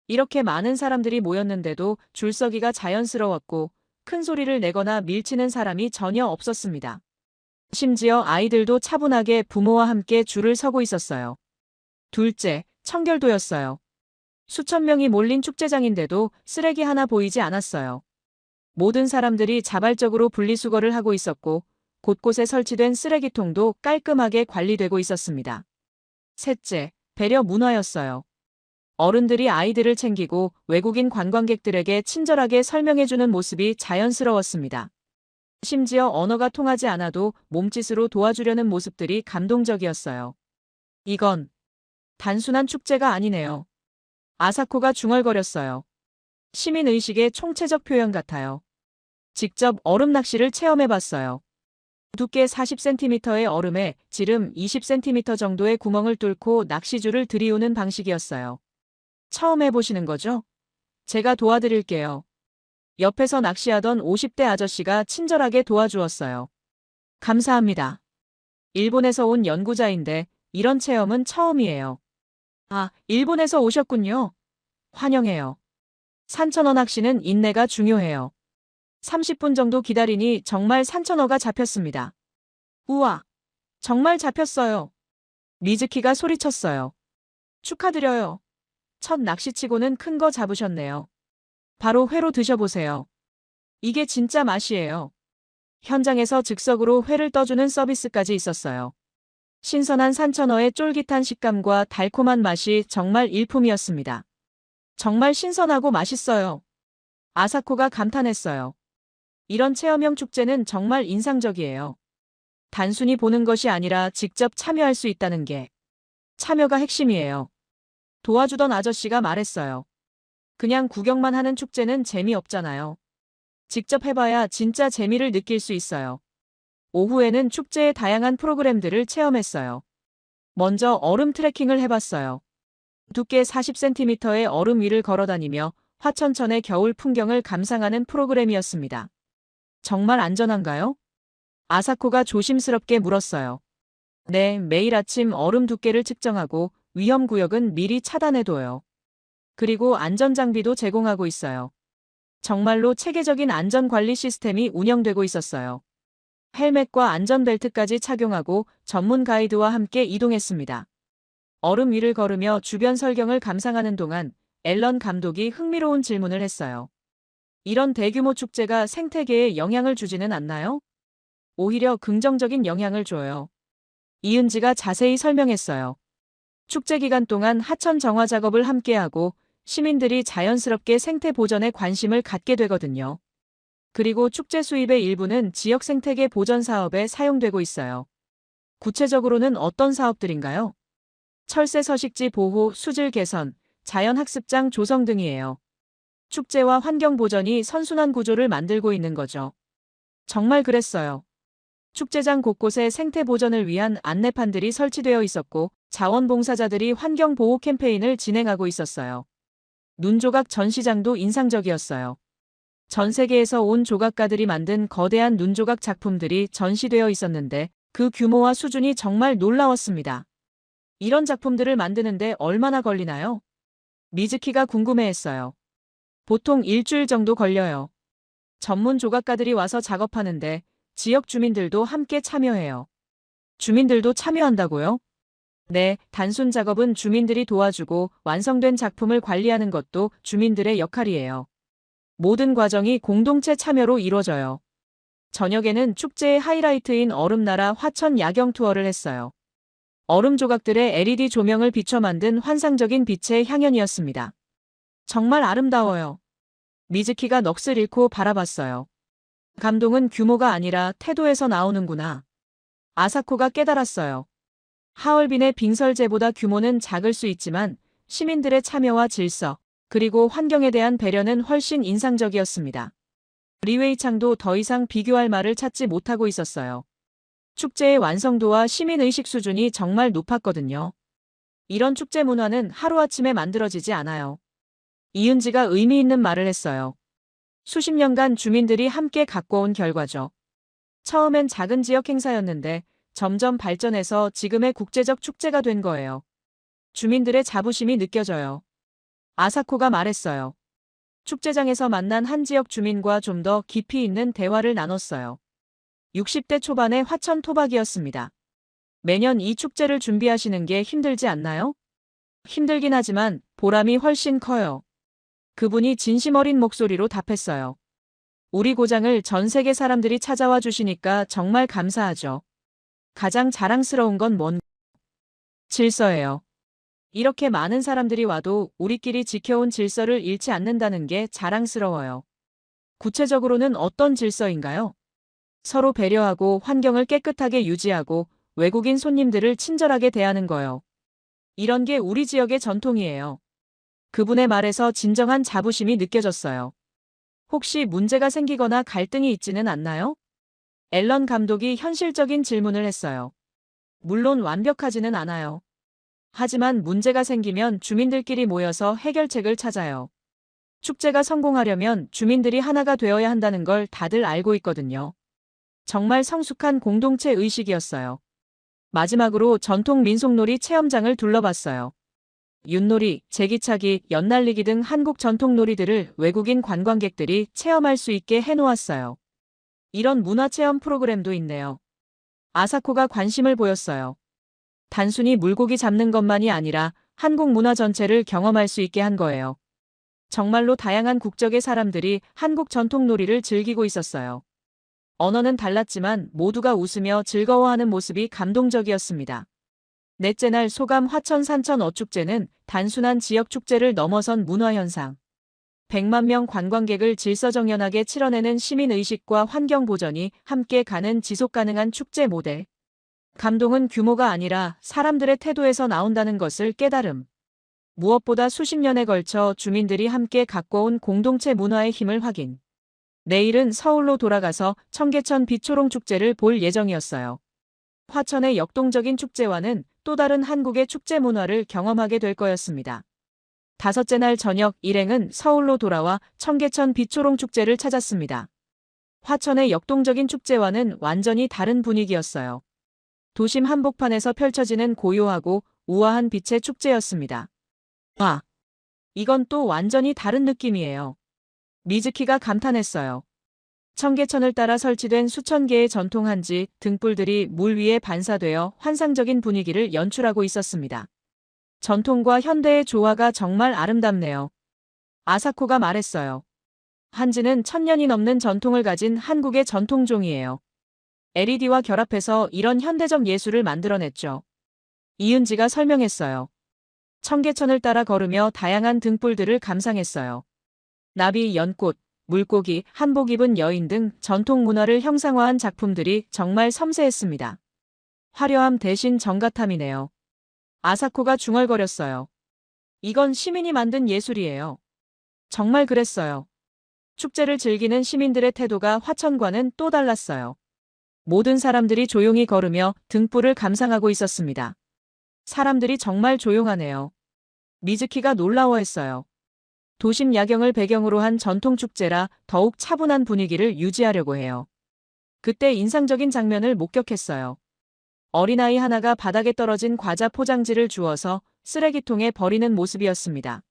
이렇게 많은 사람들이 모였는데도 줄서기가 자연스러웠고 큰 소리를 내거나 밀치는 사람이 전혀 없었습니다. 심지어 아이들도 차분하게 부모와 함께 줄을 서고 있었어요. 둘째, 청결도였어요. 수천 명이 몰린 축제장인데도 쓰레기 하나 보이지 않았어요. 모든 사람들이 자발적으로 분리수거를 하고 있었고 곳곳에 설치된 쓰레기통도 깔끔하게 관리되고 있었습니다. 셋째, 배려 문화였어요. 어른들이 아이들을 챙기고 외국인 관광객들에게 친절하게 설명해주는 모습이 자연스러웠습니다. 심지어 언어가 통하지 않아도 몸짓으로 도와주려는 모습들이 감동적이었어요. 이건 단순한 축제가 아니네요. 아사코가 중얼거렸어요. 시민의식의 총체적 표현 같아요. 직접 얼음 낚시를 체험해봤어요. 두께 40cm의 얼음에 지름 20cm 정도의 구멍을 뚫고 낚시줄을 들이우는 방식이었어요. 처음 해보시는 거죠? 제가 도와드릴게요. 옆에서 낚시하던 50대 아저씨가 친절하게 도와주었어요. 감사합니다. 일본에서 온 연구자인데 이런 체험은 처음이에요. 아, 일본에서 오셨군요. 환영해요. 산천어 낚시는 인내가 중요해요. 30분 정도 기다리니 정말 산천어가 잡혔습니다. 우와, 정말 잡혔어요. 미즈키가 소리쳤어요. 축하드려요. 첫 낚시치고는 큰 거 잡으셨네요. 바로 회로 드셔보세요. 이게 진짜 맛이에요. 현장에서 즉석으로 회를 떠주는 서비스까지 있었어요. 신선한 산천어의 쫄깃한 식감과 달콤한 맛이 정말 일품이었습니다. 정말 신선하고 맛있어요. 아사코가 감탄했어요. 이런 체험형 축제는 정말 인상적이에요. 단순히 보는 것이 아니라 직접 참여할 수 있다는 게 참여가 핵심이에요. 도와주던 아저씨가 말했어요. 그냥 구경만 하는 축제는 재미없잖아요. 직접 해봐야 진짜 재미를 느낄 수 있어요. 오후에는 축제의 다양한 프로그램들을 체험했어요. 먼저 얼음 트레킹을 해봤어요. 두께 40cm의 얼음 위를 걸어다니며 화천천의 겨울 풍경을 감상하는 프로그램이었습니다. 정말 안전한가요? 아사코가 조심스럽게 물었어요. 네, 매일 아침 얼음 두께를 측정하고 위험 구역은 미리 차단해둬요. 그리고 안전장비도 제공하고 있어요. 정말로 체계적인 안전관리 시스템이 운영되고 있었어요. 헬멧과 안전벨트까지 착용하고 전문 가이드와 함께 이동했습니다. 얼음 위를 걸으며 주변 설경을 감상하는 동안 앨런 감독이 흥미로운 질문을 했어요. 이런 대규모 축제가 생태계에 영향을 주지는 않나요? 오히려 긍정적인 영향을 줘요. 이은지가 자세히 설명했어요. 축제 기간 동안 하천 정화 작업을 함께하고 시민들이 자연스럽게 생태 보전에 관심을 갖게 되거든요. 그리고 축제 수입의 일부는 지역 생태계 보전 사업에 사용되고 있어요. 구체적으로는 어떤 사업들인가요? 철새 서식지 보호, 수질 개선, 자연학습장 조성 등이에요. 축제와 환경 보전이 선순환 구조를 만들고 있는 거죠. 정말 그랬어요. 축제장 곳곳에 생태 보전을 위한 안내판들이 설치되어 있었고 자원봉사자들이 환경 보호 캠페인을 진행하고 있었어요. 눈조각 전시장도 인상적이었어요. 전 세계에서 온 조각가들이 만든 거대한 눈조각 작품들이 전시되어 있었는데 그 규모와 수준이 정말 놀라웠습니다. 이런 작품들을 만드는데 얼마나 걸리나요? 미즈키가 궁금해했어요. 보통 일주일 정도 걸려요. 전문 조각가들이 와서 작업하는데 지역 주민들도 함께 참여해요. 주민들도 참여한다고요? 네, 단순 작업은 주민들이 도와주고 완성된 작품을 관리하는 것도 주민들의 역할이에요. 모든 과정이 공동체 참여로 이루어져요. 저녁에는 축제의 하이라이트인 얼음나라 화천 야경 투어를 했어요. 얼음 조각들의 LED 조명을 비춰 만든 환상적인 빛의 향연이었습니다. 정말 아름다워요. 미즈키가 넋을 잃고 바라봤어요. 감동은 규모가 아니라 태도에서 나오는구나. 아사코가 깨달았어요. 하얼빈의 빙설제보다 규모는 작을 수 있지만 시민들의 참여와 질서, 그리고 환경에 대한 배려는 훨씬 인상적이었습니다. 리웨이창도 더 이상 비교할 말을 찾지 못하고 있었어요. 축제의 완성도와 시민의식 수준이 정말 높았거든요. 이런 축제 문화는 하루아침에 만들어지지 않아요. 이은지가 의미 있는 말을 했어요. 수십 년간 주민들이 함께 가꿔온 결과죠. 처음엔 작은 지역 행사였는데 점점 발전해서 지금의 국제적 축제가 된 거예요. 주민들의 자부심이 느껴져요. 아사코가 말했어요. 축제장에서 만난 한 지역 주민과 좀 더 깊이 있는 대화를 나눴어요. 60대 초반의 화천 토박이었습니다. 매년 이 축제를 준비하시는 게 힘들지 않나요? 힘들긴 하지만 보람이 훨씬 커요. 그분이 진심 어린 목소리로 답했어요. 우리 고장을 전 세계 사람들이 찾아와 주시니까 정말 감사하죠. 가장 자랑스러운 건 뭔? 질서예요. 이렇게 많은 사람들이 와도 우리끼리 지켜온 질서를 잃지 않는다는 게 자랑스러워요. 구체적으로는 어떤 질서인가요? 서로 배려하고 환경을 깨끗하게 유지하고 외국인 손님들을 친절하게 대하는 거요. 이런 게 우리 지역의 전통이에요. 그분의 말에서 진정한 자부심이 느껴졌어요. 혹시 문제가 생기거나 갈등이 있지는 않나요? 앨런 감독이 현실적인 질문을 했어요. 물론 완벽하지는 않아요. 하지만 문제가 생기면 주민들끼리 모여서 해결책을 찾아요. 축제가 성공하려면 주민들이 하나가 되어야 한다는 걸 다들 알고 있거든요. 정말 성숙한 공동체 의식이었어요. 마지막으로 전통 민속놀이 체험장을 둘러봤어요. 윷놀이, 제기차기, 연날리기 등 한국 전통 놀이들을 외국인 관광객들이 체험할 수 있게 해놓았어요. 이런 문화체험 프로그램도 있네요. 아사코가 관심을 보였어요. 단순히 물고기 잡는 것만이 아니라 한국 문화 전체를 경험할 수 있게 한 거예요. 정말로 다양한 국적의 사람들이 한국 전통 놀이를 즐기고 있었어요. 언어는 달랐지만 모두가 웃으며 즐거워하는 모습이 감동적이었습니다. 넷째 날 소감 화천 산천 어축제는 단순한 지역 축제를 넘어선 문화현상. 100만 명 관광객을 질서정연하게 치러내는 시민의식과 환경보전이 함께 가는 지속가능한 축제 모델. 감동은 규모가 아니라 사람들의 태도에서 나온다는 것을 깨달음. 무엇보다 수십 년에 걸쳐 주민들이 함께 가꿔온 공동체 문화의 힘을 확인. 내일은 서울로 돌아가서 청계천 빛초롱 축제를 볼 예정이었어요. 화천의 역동적인 축제와는 또 다른 한국의 축제 문화를 경험하게 될 거였습니다. 다섯째 날 저녁 일행은 서울로 돌아와 청계천 빛초롱 축제를 찾았습니다. 화천의 역동적인 축제와는 완전히 다른 분위기였어요. 도심 한복판에서 펼쳐지는 고요하고 우아한 빛의 축제였습니다. 와, 이건 또 완전히 다른 느낌이에요. 미즈키가 감탄했어요. 청계천을 따라 설치된 수천 개의 전통 한지, 등불들이 물 위에 반사되어 환상적인 분위기를 연출하고 있었습니다. 전통과 현대의 조화가 정말 아름답네요. 아사코가 말했어요. 한지는 1000년이 넘는 전통을 가진 한국의 전통종이에요. LED와 결합해서 이런 현대적 예술을 만들어냈죠. 이은지가 설명했어요. 청계천을 따라 걸으며 다양한 등불들을 감상했어요. 나비, 연꽃, 물고기, 한복 입은 여인 등 전통 문화를 형상화한 작품들이 정말 섬세했습니다. 화려함 대신 정갈함이네요. 아사코가 중얼거렸어요. 이건 시민이 만든 예술이에요. 정말 그랬어요. 축제를 즐기는 시민들의 태도가 화천과는 또 달랐어요. 모든 사람들이 조용히 걸으며 등불을 감상하고 있었습니다. 사람들이 정말 조용하네요. 미즈키가 놀라워했어요. 도심 야경을 배경으로 한 전통 축제라 더욱 차분한 분위기를 유지하려고 해요. 그때 인상적인 장면을 목격했어요. 어린아이 하나가 바닥에 떨어진 과자 포장지를 주워서 쓰레기통에 버리는 모습이었습니다.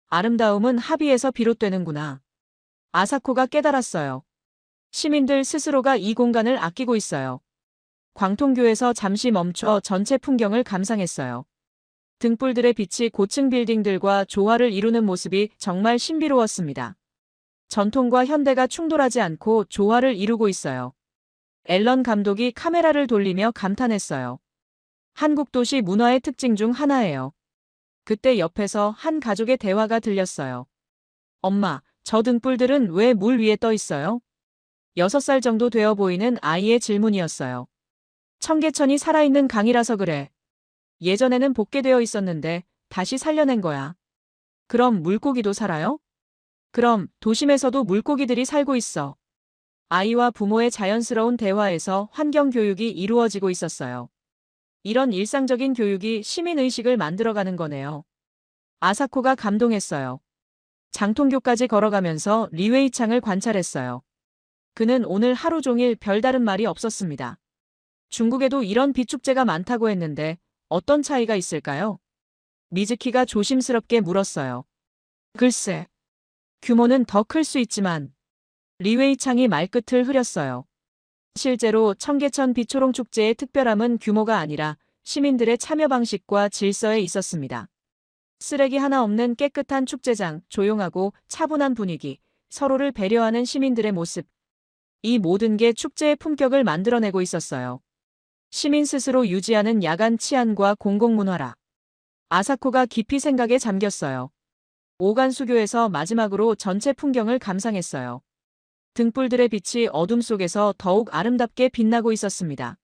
아름다움은 합의에서 비롯되는구나. 아사코가 깨달았어요. 시민들 스스로가 이 공간을 아끼고 있어요. 광통교에서 잠시 멈춰 전체 풍경을 감상했어요. 등불들의 빛이 고층 빌딩들과 조화를 이루는 모습이 정말 신비로웠습니다. 전통과 현대가 충돌하지 않고 조화를 이루고 있어요. 앨런 감독이 카메라를 돌리며 감탄했어요. 한국 도시 문화의 특징 중 하나예요. 그때 옆에서 한 가족의 대화가 들렸어요. 엄마, 저 등불들은 왜 물 위에 떠 있어요? 6살 정도 되어 보이는 아이의 질문이었어요. 청계천이 살아있는 강이라서 그래. 예전에는 복개되어 있었는데 다시 살려낸 거야. 그럼 물고기도 살아요? 그럼 도심에서도 물고기들이 살고 있어. 아이와 부모의 자연스러운 대화에서 환경 교육이 이루어지고 있었어요. 이런 일상적인 교육이 시민의식을 만들어가는 거네요. 아사코가 감동했어요. 장통교까지 걸어가면서 리웨이 창을 관찰했어요. 그는 오늘 하루 종일 별다른 말이 없었습니다. 중국에도 이런 빛축제가 많다고 했는데 어떤 차이가 있을까요? 미즈키가 조심스럽게 물었어요. 글쎄, 규모는 더 클 수 있지만 리웨이 창이 말끝을 흐렸어요. 실제로 청계천 빛초롱 축제의 특별함은 규모가 아니라 시민들의 참여 방식과 질서에 있었습니다. 쓰레기 하나 없는 깨끗한 축제장, 조용하고 차분한 분위기, 서로를 배려하는 시민들의 모습. 이 모든 게 축제의 품격을 만들어내고 있었어요. 시민 스스로 유지하는 야간 치안과 공공문화라. 아사코가 깊이 생각에 잠겼어요. 오간 수교에서 마지막으로 전체 풍경을 감상했어요. 등불들의 빛이 어둠 속에서 더욱 아름답게 빛나고 있었습니다.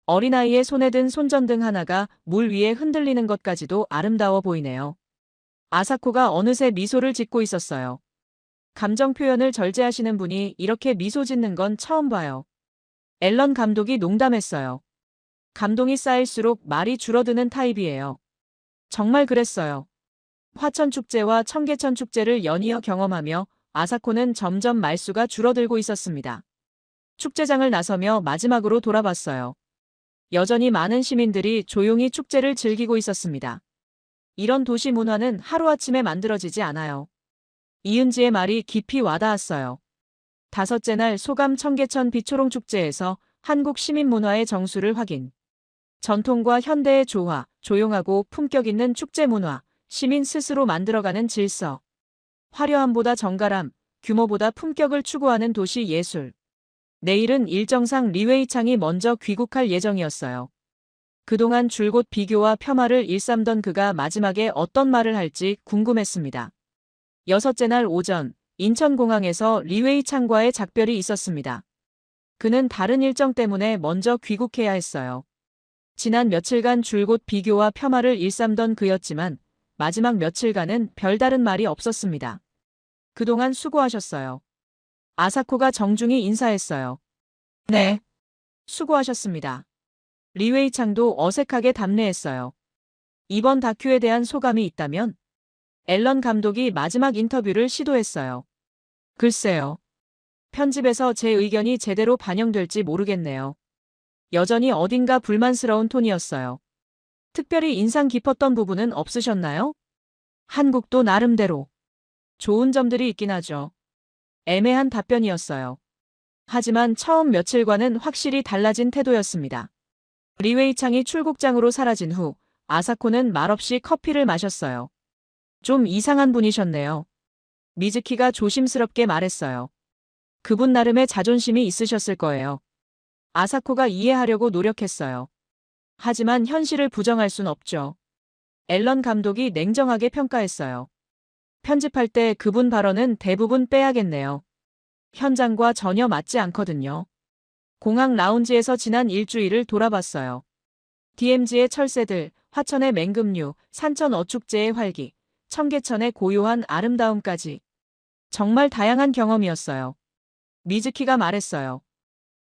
어린아이의 손에 든 손전등 하나가 물 위에 흔들리는 것까지도 아름다워 보이네요. 아사코가 어느새 미소를 짓고 있었어요. 감정 표현을 절제하시는 분이 이렇게 미소 짓는 건 처음 봐요. 앨런 감독이 농담했어요. 감동이 쌓일수록 말이 줄어드는 타입이에요. 정말 그랬어요. 화천축제와 청계천축제를 연이어 경험하며 아사코는 점점 말수가 줄어들고 있었습니다. 축제장을 나서며 마지막으로 돌아봤어요. 여전히 많은 시민들이 조용히 축제를 즐기고 있었습니다. 이런 도시 문화는 하루아침에 만들어지지 않아요. 이은지의 말이 깊이 와닿았어요. 5째 날 소감 청계천 빛초롱 축제에서 한국 시민 문화의 정수를 확인. 전통과 현대의 조화, 조용하고 품격 있는 축제 문화, 시민 스스로 만들어가는 질서. 화려함보다 정갈함, 규모보다 품격을 추구하는 도시 예술. 내일은 일정상 리웨이 창이 먼저 귀국할 예정이었어요. 그동안 줄곧 비교와 폄하를 일삼던 그가 마지막에 어떤 말을 할지 궁금했습니다. 6째 날 오전, 인천공항에서 리웨이 창과의 작별이 있었습니다. 그는 다른 일정 때문에 먼저 귀국해야 했어요. 지난 며칠간 줄곧 비교와 폄하를 일삼던 그였지만 마지막 며칠간은 별다른 말이 없었습니다. 그동안 수고하셨어요. 아사코가 정중히 인사했어요. 네. 수고하셨습니다. 리웨이 창도 어색하게 답례했어요. 이번 다큐에 대한 소감이 있다면? 앨런 감독이 마지막 인터뷰를 시도했어요. 글쎄요. 편집에서 제 의견이 제대로 반영될지 모르겠네요. 여전히 어딘가 불만스러운 톤이었어요. 특별히 인상 깊었던 부분은 없으셨나요? 한국도 나름대로 좋은 점들이 있긴 하죠. 애매한 답변이었어요. 하지만 처음 며칠과는 확실히 달라진 태도였습니다. 리웨이 창이 출국장으로 사라진 후 아사코는 말없이 커피를 마셨어요. 좀 이상한 분이셨네요. 미즈키가 조심스럽게 말했어요. 그분 나름의 자존심이 있으셨을 거예요. 아사코가 이해하려고 노력했어요. 하지만 현실을 부정할 순 없죠. 앨런 감독이 냉정하게 평가했어요. 편집할 때 그분 발언은 대부분 빼야겠네요. 현장과 전혀 맞지 않거든요. 공항 라운지에서 지난 일주일을 돌아봤어요. DMZ의 철새들, 화천의 맹금류, 산천 어축제의 활기, 청계천의 고요한 아름다움까지. 정말 다양한 경험이었어요. 미즈키가 말했어요.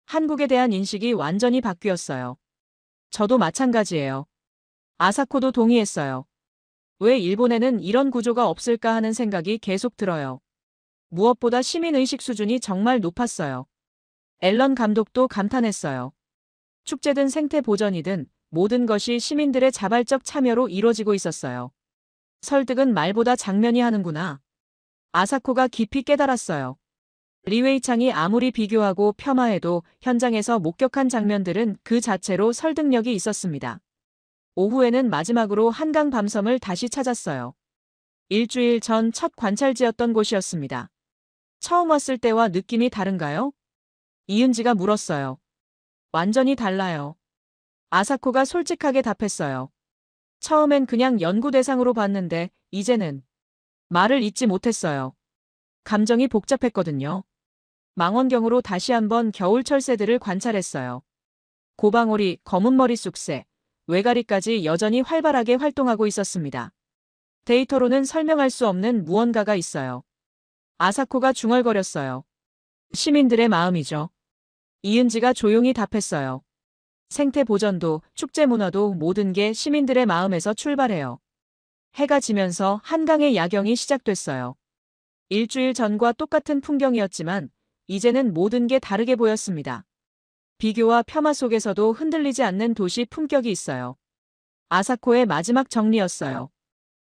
한국에 대한 인식이 완전히 바뀌었어요. 저도 마찬가지예요. 아사코도 동의했어요. 왜 일본에는 이런 구조가 없을까 하는 생각이 계속 들어요. 무엇보다 시민의식 수준이 정말 높았어요. 앨런 감독도 감탄했어요. 축제든 생태 보전이든 모든 것이 시민들의 자발적 참여로 이루어지고 있었어요. 설득은 말보다 장면이 하는구나. 아사코가 깊이 깨달았어요. 리웨이 창이 아무리 비교하고 폄하해도 현장에서 목격한 장면들은 그 자체로 설득력이 있었습니다. 오후에는 마지막으로 한강 밤섬을 다시 찾았어요. 일주일 전 첫 관찰지였던 곳이었습니다. 처음 왔을 때와 느낌이 다른가요? 이은지가 물었어요. 완전히 달라요. 아사코가 솔직하게 답했어요. 처음엔 그냥 연구 대상으로 봤는데 이제는 말을 잇지 못했어요. 감정이 복잡했거든요. 망원경으로 다시 한번 겨울철 새들을 관찰했어요. 고방오리, 검은머리 쑥새, 외가리까지 여전히 활발하게 활동하고 있었습니다. 데이터로는 설명할 수 없는 무언가가 있어요. 아사코가 중얼거렸어요. 시민들의 마음이죠. 이은지가 조용히 답했어요. 생태 보전도 축제 문화도 모든 게 시민들의 마음에서 출발해요. 해가 지면서 한강의 야경이 시작됐어요. 일주일 전과 똑같은 풍경이었지만 이제는 모든 게 다르게 보였습니다. 비교와 폄하 속에서도 흔들리지 않는 도시 품격이 있어요. 아사코의 마지막 정리였어요.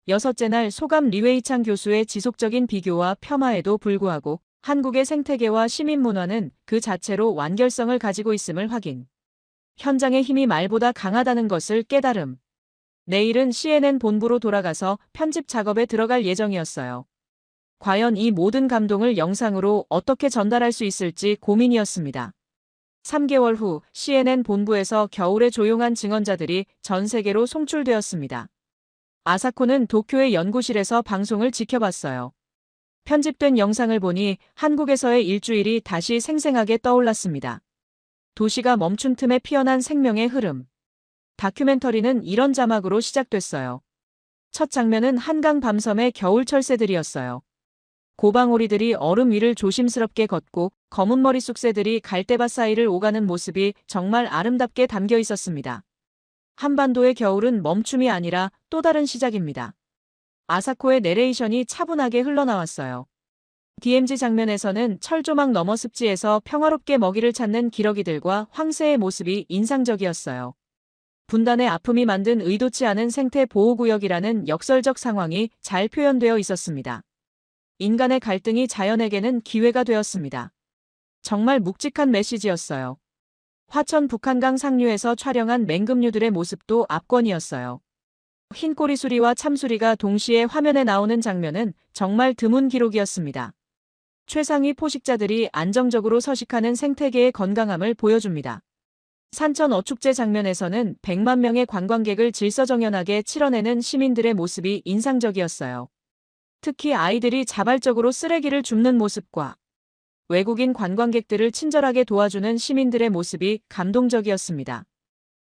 여섯째 날 소감 리웨이창 교수의 지속적인 비교와 폄하에도 불구하고 한국의 생태계와 시민 문화는 그 자체로 완결성을 가지고 있음을 확인. 현장의 힘이 말보다 강하다는 것을 깨달음. 내일은 CNN 본부로 돌아가서 편집 작업에 들어갈 예정이었어요. 과연 이 모든 감동을 영상으로 어떻게 전달할 수 있을지 고민이었습니다. 3개월 후 CNN 본부에서 겨울의 조용한 증언자들이 전 세계로 송출되었습니다. 아사코는 도쿄의 연구실에서 방송을 지켜봤어요. 편집된 영상을 보니 한국에서의 일주일이 다시 생생하게 떠올랐습니다. 도시가 멈춘 틈에 피어난 생명의 흐름. 다큐멘터리는 이런 자막으로 시작됐어요. 첫 장면은 한강 밤섬의 겨울철 새들이었어요. 고방오리들이 얼음 위를 조심스럽게 걷고 검은머리 쑥새들이 갈대밭 사이를 오가는 모습이 정말 아름답게 담겨 있었습니다. 한반도의 겨울은 멈춤이 아니라 또 다른 시작입니다. 아사코의 내레이션이 차분하게 흘러나왔어요. DMZ 장면에서는 철조망 너머 습지에서 평화롭게 먹이를 찾는 기러기들과 황새의 모습이 인상적이었어요. 분단의 아픔이 만든 의도치 않은 생태 보호구역이라는 역설적 상황이 잘 표현되어 있었습니다. 인간의 갈등이 자연에게는 기회가 되었습니다. 정말 묵직한 메시지였어요. 화천 북한강 상류에서 촬영한 맹금류들의 모습도 압권이었어요. 흰 꼬리수리와 참수리가 동시에 화면에 나오는 장면은 정말 드문 기록이었습니다. 최상위 포식자들이 안정적으로 서식하는 생태계의 건강함을 보여줍니다. 산천 어축제 장면에서는 100만 명의 관광객을 질서정연하게 치러내는 시민들의 모습이 인상적이었어요. 특히 아이들이 자발적으로 쓰레기를 줍는 모습과 외국인 관광객들을 친절하게 도와주는 시민들의 모습이 감동적이었습니다.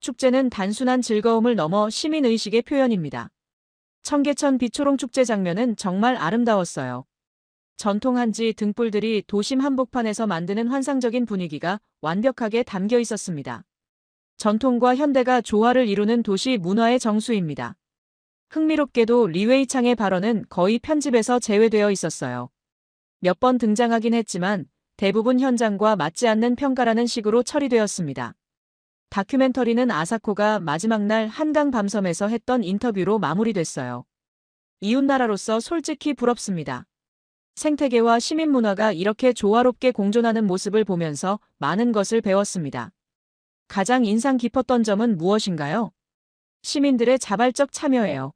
축제는 단순한 즐거움을 넘어 시민의식의 표현입니다. 청계천 비초롱 축제 장면은 정말 아름다웠어요. 전통 한지 등불들이 도심 한복판에서 만드는 환상적인 분위기가 완벽하게 담겨 있었습니다. 전통과 현대가 조화를 이루는 도시 문화의 정수입니다. 흥미롭게도 리웨이창의 발언은 거의 편집에서 제외되어 있었어요. 몇 번 등장하긴 했지만 대부분 현장과 맞지 않는 평가라는 식으로 처리되었습니다. 다큐멘터리는 아사코가 마지막 날 한강 밤섬에서 했던 인터뷰로 마무리됐어요. 이웃나라로서 솔직히 부럽습니다. 생태계와 시민 문화가 이렇게 조화롭게 공존하는 모습을 보면서 많은 것을 배웠습니다. 가장 인상 깊었던 점은 무엇인가요? 시민들의 자발적 참여예요.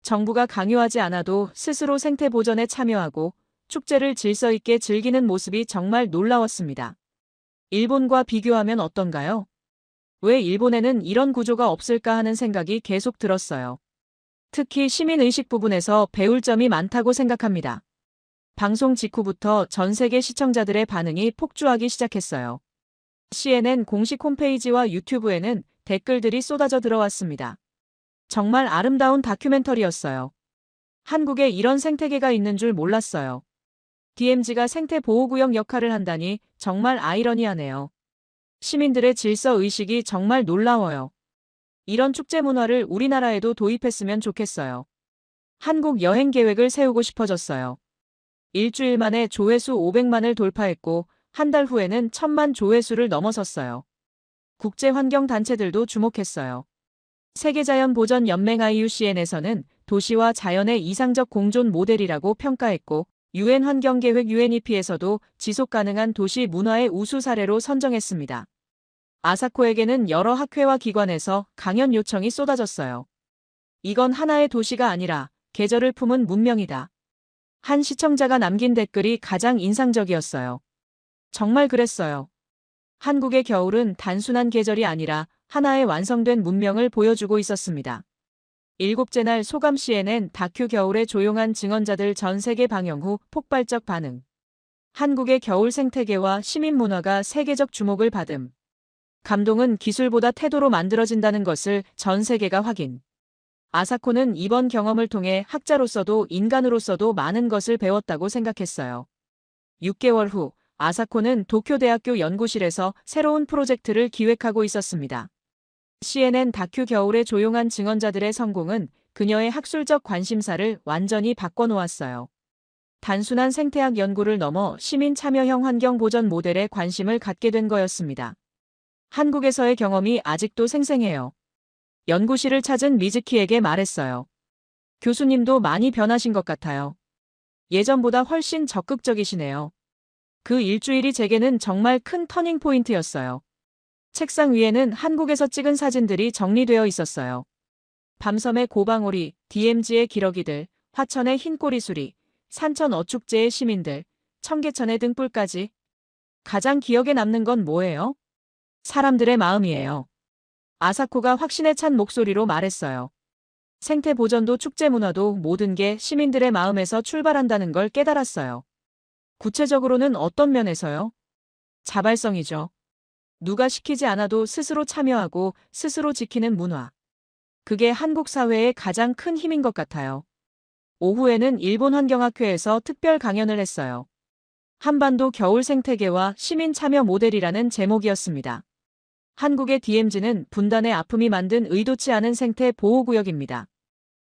정부가 강요하지 않아도 스스로 생태 보전에 참여하고 축제를 질서 있게 즐기는 모습이 정말 놀라웠습니다. 일본과 비교하면 어떤가요? 왜 일본에는 이런 구조가 없을까 하는 생각이 계속 들었어요. 특히 시민의식 부분에서 배울 점이 많다고 생각합니다. 방송 직후부터 전 세계 시청자들의 반응이 폭주하기 시작했어요. CNN 공식 홈페이지와 유튜브에는 댓글들이 쏟아져 들어왔습니다. 정말 아름다운 다큐멘터리였어요. 한국에 이런 생태계가 있는 줄 몰랐어요. DMZ가 생태 보호구역 역할을 한다니 정말 아이러니하네요. 시민들의 질서 의식이 정말 놀라워요. 이런 축제 문화를 우리나라에도 도입했으면 좋겠어요. 한국 여행 계획을 세우고 싶어졌어요. 일주일 만에 조회수 500만을 돌파했고 한 달 후에는 1000만 조회수를 넘어섰어요. 국제환경단체들도 주목했어요. 세계자연보전연맹 IUCN에서는 도시와 자연의 이상적 공존 모델이라고 평가했고 UN 환경계획 UNEP에서도 지속가능한 도시 문화의 우수 사례로 선정했습니다. 아사코에게는 여러 학회와 기관에서 강연 요청이 쏟아졌어요. 이건 하나의 도시가 아니라 계절을 품은 문명이다. 한 시청자가 남긴 댓글이 가장 인상적이었어요. 정말 그랬어요. 한국의 겨울은 단순한 계절이 아니라 하나의 완성된 문명을 보여주고 있었습니다. 일곱째 날 소감 CNN 다큐 겨울의 조용한 증언자들 전 세계 방영 후 폭발적 반응. 한국의 겨울 생태계와 시민 문화가 세계적 주목을 받음. 감동은 기술보다 태도로 만들어진다는 것을 전 세계가 확인. 아사코는 이번 경험을 통해 학자로서도 인간으로서도 많은 것을 배웠다고 생각했어요. 6개월 후 아사코는 도쿄대학교 연구실에서 새로운 프로젝트를 기획하고 있었습니다. CNN 다큐 겨울의 조용한 증언자들의 성공은 그녀의 학술적 관심사를 완전히 바꿔놓았어요. 단순한 생태학 연구를 넘어 시민 참여형 환경 보전 모델에 관심을 갖게 된 거였습니다. 한국에서의 경험이 아직도 생생해요. 연구실을 찾은 미즈키에게 말했어요. 교수님도 많이 변하신 것 같아요. 예전보다 훨씬 적극적이시네요. 그 일주일이 제게는 정말 큰 터닝 포인트였어요. 책상 위에는 한국에서 찍은 사진들이 정리되어 있었어요. 밤섬의 고방오리, DMZ의 기러기들, 화천의 흰꼬리수리, 산천 어축제의 시민들, 청계천의 등불까지. 가장 기억에 남는 건 뭐예요? 사람들의 마음이에요. 아사코가 확신에 찬 목소리로 말했어요. 생태 보전도 축제 문화도 모든 게 시민들의 마음에서 출발한다는 걸 깨달았어요. 구체적으로는 어떤 면에서요? 자발성이죠. 누가 시키지 않아도 스스로 참여하고 스스로 지키는 문화. 그게 한국 사회의 가장 큰 힘인 것 같아요. 오후에는 일본 환경학회에서 특별 강연을 했어요. 한반도 겨울 생태계와 시민 참여 모델이라는 제목이었습니다. 한국의 DMZ는 분단의 아픔이 만든 의도치 않은 생태 보호구역입니다.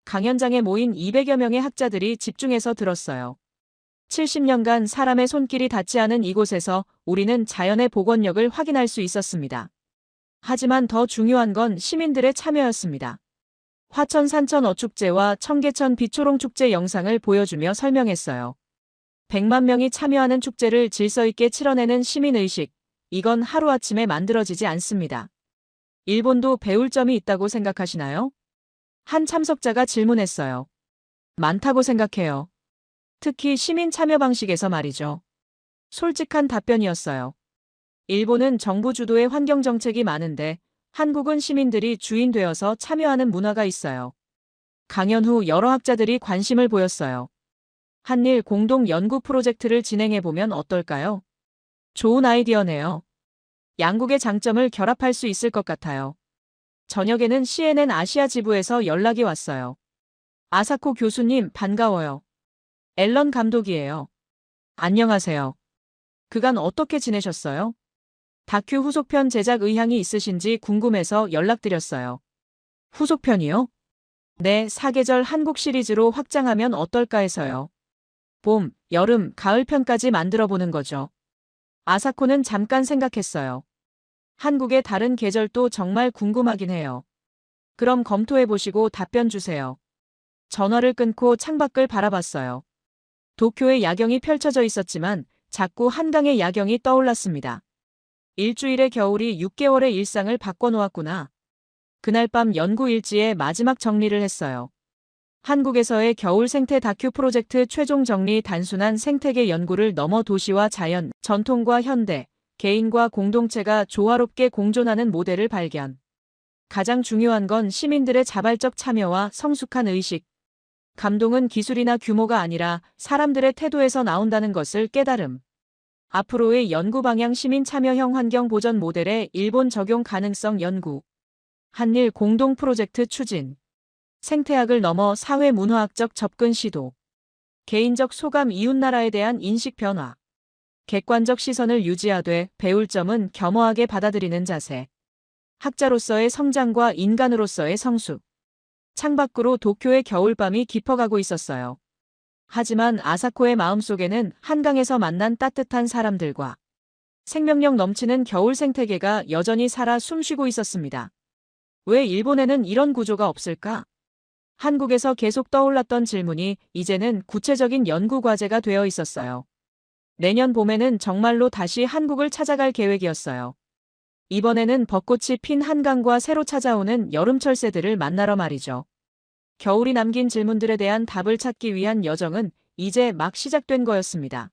강연장에 모인 200여 명의 학자들이 집중해서 들었어요. 70년간 사람의 손길이 닿지 않은 이곳에서 우리는 자연의 복원력을 확인할 수 있었습니다. 하지만 더 중요한 건 시민들의 참여였습니다. 화천 산천 어축제와 청계천 빛초롱 축제 영상을 보여주며 설명했어요. 100만 명이 참여하는 축제를 질서 있게 치러내는 시민의식, 이건 하루아침에 만들어지지 않습니다. 일본도 배울 점이 있다고 생각하시나요? 한 참석자가 질문했어요. 많다고 생각해요. 특히 시민 참여 방식에서 말이죠. 솔직한 답변이었어요. 일본은 정부 주도의 환경 정책이 많은데 한국은 시민들이 주인 되어서 참여하는 문화가 있어요. 강연 후 여러 학자들이 관심을 보였어요. 한일 공동 연구 프로젝트를 진행해보면 어떨까요? 좋은 아이디어네요. 양국의 장점을 결합할 수 있을 것 같아요. 저녁에는 CNN 아시아 지부에서 연락이 왔어요. 아사코 교수님 반가워요. 앨런 감독이에요. 안녕하세요. 그간 어떻게 지내셨어요? 다큐 후속편 제작 의향이 있으신지 궁금해서 연락드렸어요. 후속편이요? 네, 사계절 한국 시리즈로 확장하면 어떨까 해서요. 봄, 여름, 가을편까지 만들어보는 거죠. 아사코는 잠깐 생각했어요. 한국의 다른 계절도 정말 궁금하긴 해요. 그럼 검토해보시고 답변 주세요. 전화를 끊고 창밖을 바라봤어요. 도쿄의 야경이 펼쳐져 있었지만 자꾸 한강의 야경이 떠올랐습니다. 일주일의 겨울이 6개월의 일상을 바꿔놓았구나. 그날 밤 연구 일지의 마지막 정리를 했어요. 한국에서의 겨울 생태 다큐 프로젝트 최종 정리 단순한 생태계 연구를 넘어 도시와 자연, 전통과 현대, 개인과 공동체가 조화롭게 공존하는 모델을 발견. 가장 중요한 건 시민들의 자발적 참여와 성숙한 의식. 감동은 기술이나 규모가 아니라 사람들의 태도에서 나온다는 것을 깨달음. 앞으로의 연구 방향 시민 참여형 환경 보전 모델의 일본 적용 가능성 연구. 한일 공동 프로젝트 추진. 생태학을 넘어 사회 문화학적 접근 시도. 개인적 소감 이웃나라에 대한 인식 변화. 객관적 시선을 유지하되 배울 점은 겸허하게 받아들이는 자세. 학자로서의 성장과 인간으로서의 성숙. 창밖으로 도쿄의 겨울밤이 깊어가고 있었어요. 하지만 아사코의 마음속에는 한강에서 만난 따뜻한 사람들과 생명력 넘치는 겨울 생태계가 여전히 살아 숨쉬고 있었습니다. 왜 일본에는 이런 구조가 없을까? 한국에서 계속 떠올랐던 질문이 이제는 구체적인 연구 과제가 되어 있었어요. 내년 봄에는 정말로 다시 한국을 찾아갈 계획이었어요. 이번에는 벚꽃이 핀 한강과 새로 찾아오는 여름철 새들을 만나러 말이죠. 겨울이 남긴 질문들에 대한 답을 찾기 위한 여정은 이제 막 시작된 거였습니다.